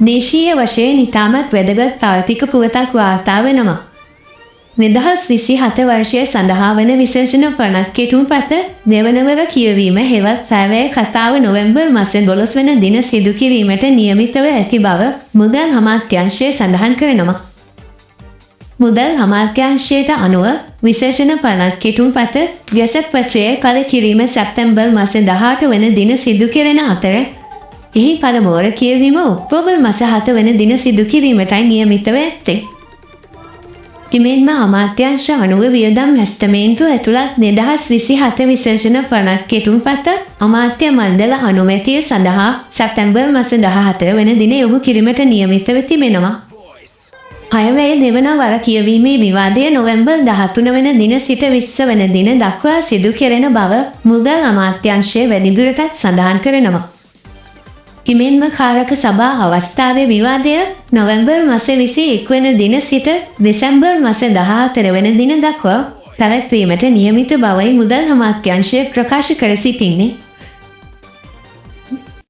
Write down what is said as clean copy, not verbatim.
දේශීය වශයෙන් ඉතාමත් වැදගත් ආර්ථික පුවතක් වාර්තා වෙනවා. 2027 වර්ෂය සඳහා වන විශේෂණ පනත් කෙටුම්පත දෙවනවර කියවීම හෙවත් පැවැය කතාව නොවැම්බර් මාසේ 12 වන දින සිදු කිරීමට නියමිතව ඇති බව මුදල් අමාත්‍යාංශය සඳහන් කරනවා. මුදල් අමාත්‍යාංශයට අනුව විශේෂණ පනත් කෙටුම්පත ගැසට් පත්‍රය කළ කිරීම සැප්තැම්බර් මාසේ 18 වන දින සිදු කෙරෙන අතර එහි පළමුවර කියවීම ඔක්තෝබර් මාස 7 වන දින සිදු කිරීමටයි නියමිතව ඇත්තේ. කිමෙන්ම අමාත්‍යාංශ අනුව වියදම් ඇස්තමේන්තුව ඇතුළත් 2027 විශේෂණ පනත් කෙටුම්පත අමාත්‍ය මණ්ඩල අනුමැතිය සඳහා සැප්තැම්බර් මාස 14 වන දින යොමු කිරීමට නියමිතව තිබෙනවා. අයවැය දෙවන වර කියවීමේ විවාදය නොවැම්බර් 13 වන දින සිට 20 වන දින දක්වා සිදු කෙරෙන බව මුදල් අමාත්‍යාංශය වැඩිදුරටත් සඳහන් කරනවා. කිමෙන්ම කාරක සභා අවස්ථාවේ විවාදය නොවැම්බර් මාස 21 වන දින සිට දෙසැම්බර් මාස 14 වන දින දක්වා පැවැත්වීමට නියමිත බවයි මුදල් අමාත්‍යාංශය ප්‍රකාශ කර සිටින්නේ.